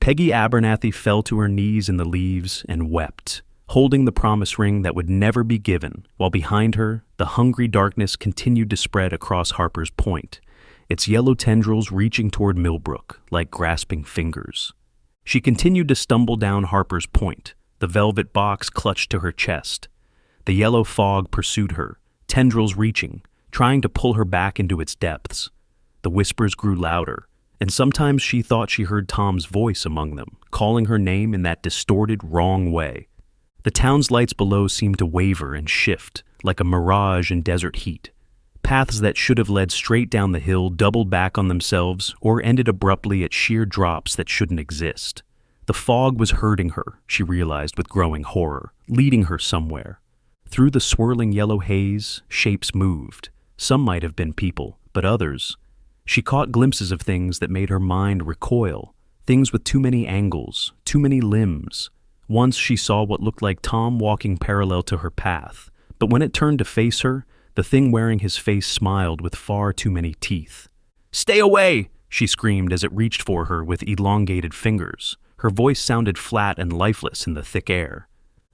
Peggy Abernathy fell to her knees in the leaves and wept, holding the promise ring that would never be given, while behind her, the hungry darkness continued to spread across Harper's Point, its yellow tendrils reaching toward Millbrook like grasping fingers. She continued to stumble down Harper's Point, the velvet box clutched to her chest. The yellow fog pursued her, tendrils reaching, trying to pull her back into its depths. The whispers grew louder, and sometimes she thought she heard Tom's voice among them, calling her name in that distorted, wrong way. The town's lights below seemed to waver and shift, like a mirage in desert heat. Paths that should have led straight down the hill doubled back on themselves or ended abruptly at sheer drops that shouldn't exist. The fog was hurting her, she realized with growing horror, leading her somewhere. Through the swirling yellow haze, shapes moved. Some might have been people, but others. She caught glimpses of things that made her mind recoil, things with too many angles, too many limbs. Once she saw what looked like Tom walking parallel to her path, but when it turned to face her, the thing wearing his face smiled with far too many teeth. "Stay away!" she screamed as it reached for her with elongated fingers. Her voice sounded flat and lifeless in the thick air.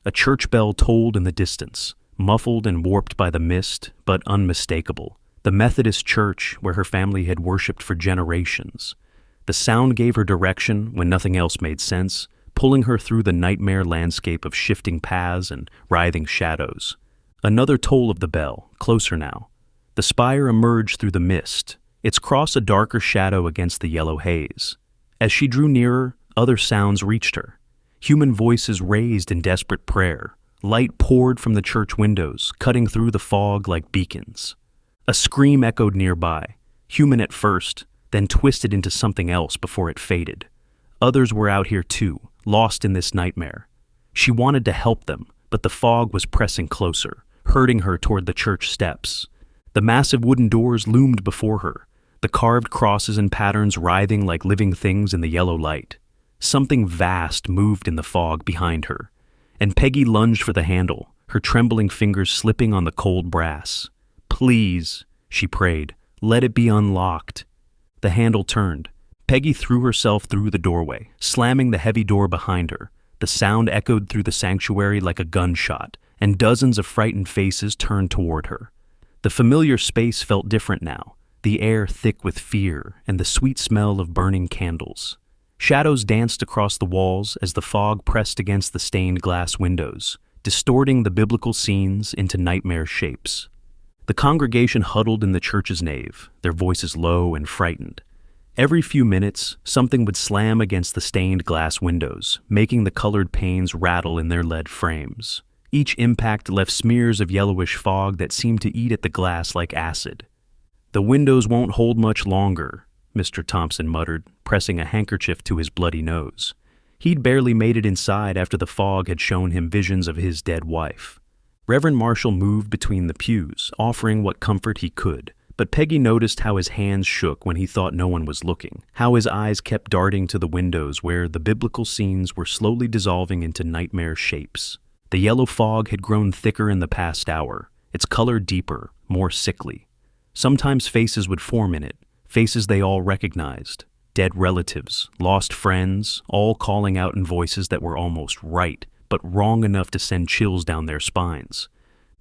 A church bell tolled in the distance, muffled and warped by the mist, but unmistakable. The Methodist church where her family had worshipped for generations. The sound gave her direction when nothing else made sense, pulling her through the nightmare landscape of shifting paths and writhing shadows. Another toll of the bell, closer now. The spire emerged through the mist, its cross a darker shadow against the yellow haze. As she drew nearer, other sounds reached her. Human voices raised in desperate prayer. Light poured from the church windows, cutting through the fog like beacons. A scream echoed nearby, human at first, then twisted into something else before it faded. Others were out here too, lost in this nightmare. She wanted to help them, but the fog was pressing closer, herding her toward the church steps. The massive wooden doors loomed before her, the carved crosses and patterns writhing like living things in the yellow light. Something vast moved in the fog behind her, and Peggy lunged for the handle, her trembling fingers slipping on the cold brass. "Please," she prayed, "let it be unlocked." The handle turned. Peggy threw herself through the doorway, slamming the heavy door behind her. The sound echoed through the sanctuary like a gunshot, and dozens of frightened faces turned toward her. The familiar space felt different now, the air thick with fear and the sweet smell of burning candles. Shadows danced across the walls as the fog pressed against the stained glass windows, distorting the biblical scenes into nightmare shapes. The congregation huddled in the church's nave, their voices low and frightened. Every few minutes, something would slam against the stained glass windows, making the colored panes rattle in their lead frames. Each impact left smears of yellowish fog that seemed to eat at the glass like acid. "The windows won't hold much longer," Mr. Thompson muttered, pressing a handkerchief to his bloody nose. He'd barely made it inside after the fog had shown him visions of his dead wife. Reverend Marshall moved between the pews, offering what comfort he could, but Peggy noticed how his hands shook when he thought no one was looking, how his eyes kept darting to the windows where the biblical scenes were slowly dissolving into nightmare shapes. The yellow fog had grown thicker in the past hour, its color deeper, more sickly. Sometimes faces would form in it, faces they all recognized, dead relatives, lost friends, all calling out in voices that were almost right, but wrong enough to send chills down their spines.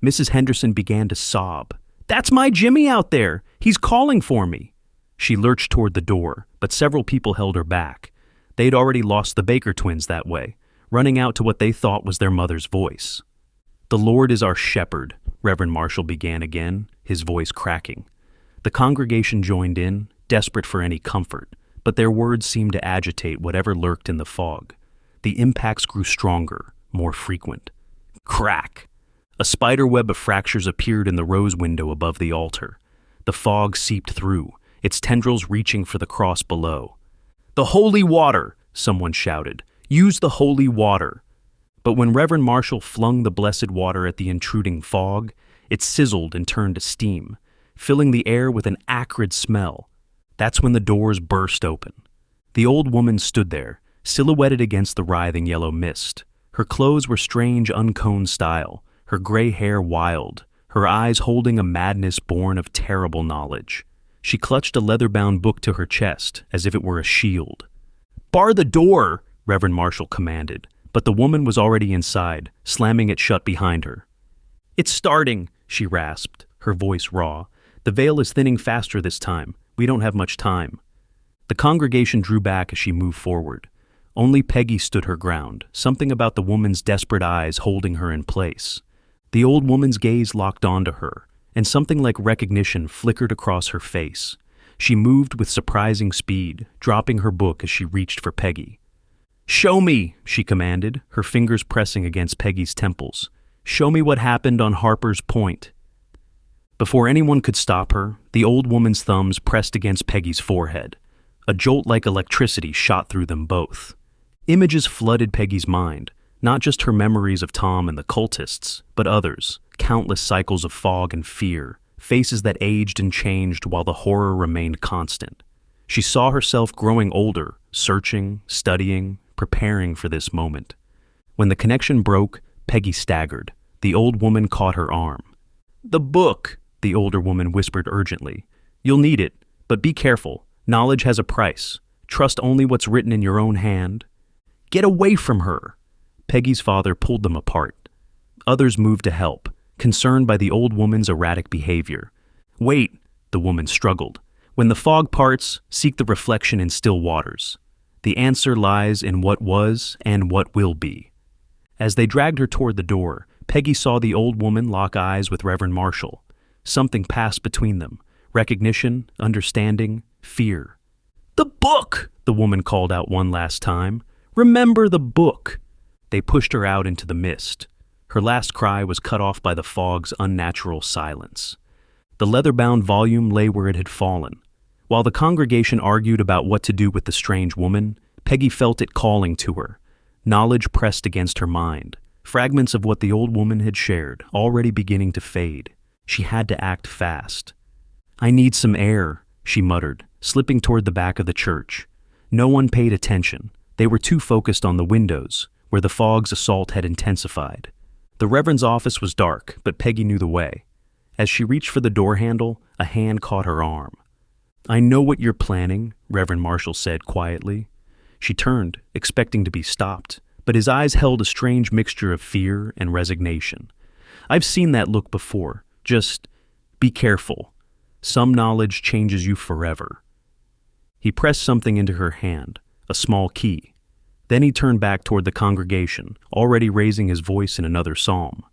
Mrs. Henderson began to sob. "That's my Jimmy out there! He's calling for me!" She lurched toward the door, but several people held her back. They'd already lost the Baker twins that way, running out to what they thought was their mother's voice. "The Lord is our shepherd," Reverend Marshall began again, his voice cracking. The congregation joined in, desperate for any comfort, but their words seemed to agitate whatever lurked in the fog. The impacts grew stronger, more frequent. Crack! A spider web of fractures appeared in the rose window above the altar. The fog seeped through, its tendrils reaching for the cross below. "The holy water!" someone shouted. "Use the holy water!" But when Reverend Marshall flung the blessed water at the intruding fog, it sizzled and turned to steam, filling the air with an acrid smell. That's when the doors burst open. The old woman stood there, silhouetted against the writhing yellow mist. Her clothes were strange uncombed style, her gray hair wild, her eyes holding a madness born of terrible knowledge. She clutched a leather-bound book to her chest, as if it were a shield. "Bar the door," Reverend Marshall commanded, but the woman was already inside, slamming it shut behind her. "It's starting," she rasped, her voice raw. "The veil is thinning faster this time. We don't have much time." The congregation drew back as she moved forward. Only Peggy stood her ground, something about the woman's desperate eyes holding her in place. The old woman's gaze locked onto her, and something like recognition flickered across her face. She moved with surprising speed, dropping her book as she reached for Peggy. "Show me," she commanded, her fingers pressing against Peggy's temples. "Show me what happened on Harper's Point." Before anyone could stop her, the old woman's thumbs pressed against Peggy's forehead. A jolt like electricity shot through them both. Images flooded Peggy's mind, not just her memories of Tom and the cultists, but others, countless cycles of fog and fear, faces that aged and changed while the horror remained constant. She saw herself growing older, searching, studying, preparing for this moment. When the connection broke, Peggy staggered. The old woman caught her arm. "The book," the older woman whispered urgently. "You'll need it, but be careful. Knowledge has a price. Trust only what's written in your own hand." "Get away from her!" Peggy's father pulled them apart. Others moved to help, concerned by the old woman's erratic behavior. "Wait," the woman struggled. "When the fog parts, seek the reflection in still waters. The answer lies in what was and what will be." As they dragged her toward the door, Peggy saw the old woman lock eyes with Reverend Marshall. Something passed between them. Recognition, understanding, fear. "The book!" the woman called out one last time. "Remember the book!" They pushed her out into the mist. Her last cry was cut off by the fog's unnatural silence. The leather-bound volume lay where it had fallen. While the congregation argued about what to do with the strange woman, Peggy felt it calling to her. Knowledge pressed against her mind, fragments of what the old woman had shared, already beginning to fade. She had to act fast. "I need some air," she muttered, slipping toward the back of the church. No one paid attention. They were too focused on the windows, where the fog's assault had intensified. The Reverend's office was dark, but Peggy knew the way. As she reached for the door handle, a hand caught her arm. "I know what you're planning," Reverend Marshall said quietly. She turned, expecting to be stopped, but his eyes held a strange mixture of fear and resignation. "I've seen that look before. Just be careful. Some knowledge changes you forever." He pressed something into her hand, a small key. Then he turned back toward the congregation, already raising his voice in another psalm.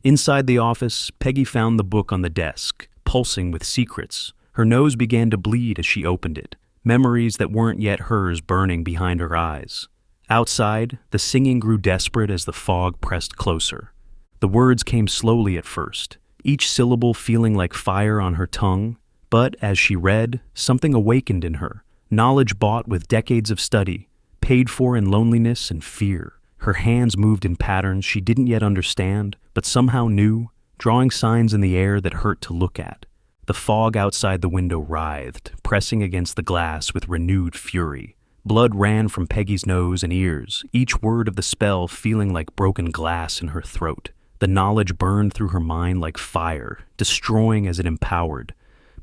Inside the office, Peggy found the book on the desk, pulsing with secrets. Her nose began to bleed as she opened it, memories that weren't yet hers burning behind her eyes. Outside, the singing grew desperate as the fog pressed closer. The words came slowly at first, each syllable feeling like fire on her tongue, but as she read, something awakened in her, knowledge bought with decades of study, paid for in loneliness and fear. Her hands moved in patterns she didn't yet understand, but somehow knew, drawing signs in the air that hurt to look at. The fog outside the window writhed, pressing against the glass with renewed fury. Blood ran from Peggy's nose and ears, each word of the spell feeling like broken glass in her throat. The knowledge burned through her mind like fire, destroying as it empowered.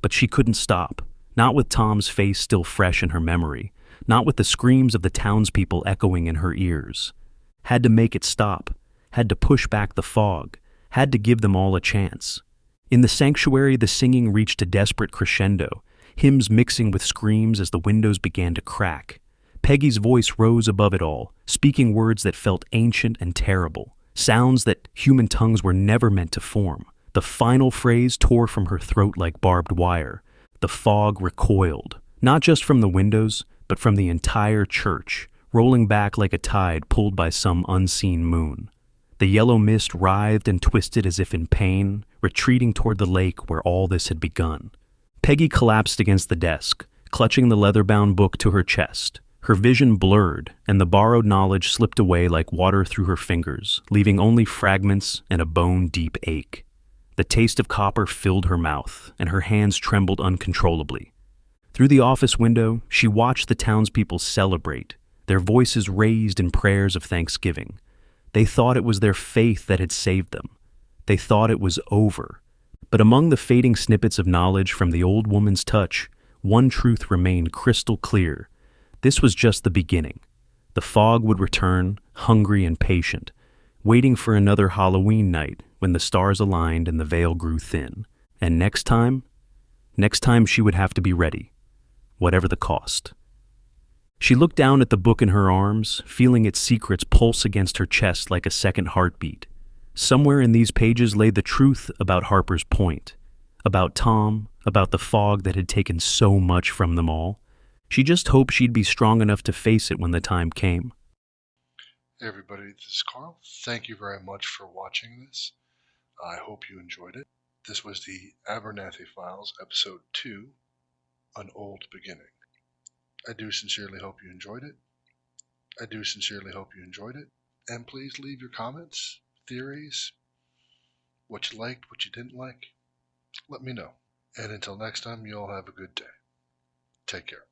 But she couldn't stop, not with Tom's face still fresh in her memory, not with the screams of the townspeople echoing in her ears. Had to make it stop, had to push back the fog, had to give them all a chance. In the sanctuary, the singing reached a desperate crescendo, hymns mixing with screams as the windows began to crack. Peggy's voice rose above it all, speaking words that felt ancient and terrible, sounds that human tongues were never meant to form. The final phrase tore from her throat like barbed wire. The fog recoiled, not just from the windows, but from the entire church, rolling back like a tide pulled by some unseen moon. The yellow mist writhed and twisted as if in pain, retreating toward the lake where all this had begun. Peggy collapsed against the desk, clutching the leather-bound book to her chest. Her vision blurred, and the borrowed knowledge slipped away like water through her fingers, leaving only fragments and a bone-deep ache. The taste of copper filled her mouth, and her hands trembled uncontrollably. Through the office window, she watched the townspeople celebrate, their voices raised in prayers of thanksgiving. They thought it was their faith that had saved them. They thought it was over. But among the fading snippets of knowledge from the old woman's touch, one truth remained crystal clear. This was just the beginning. The fog would return, hungry and patient, waiting for another Halloween night when the stars aligned and the veil grew thin. And next time she would have to be ready, whatever the cost. She looked down at the book in her arms, feeling its secrets pulse against her chest like a second heartbeat. Somewhere in these pages lay the truth about Harper's Point, about Tom, about the fog that had taken so much from them all. She just hoped she'd be strong enough to face it when the time came. Hey everybody, this is Carl. Thank you very much for watching this. I hope you enjoyed it. This was the Abernathy Files, Episode 2, An Old Beginning. I do sincerely hope you enjoyed it. And please leave your comments, theories, what you liked, what you didn't like. Let me know. And until next time, you all have a good day. Take care.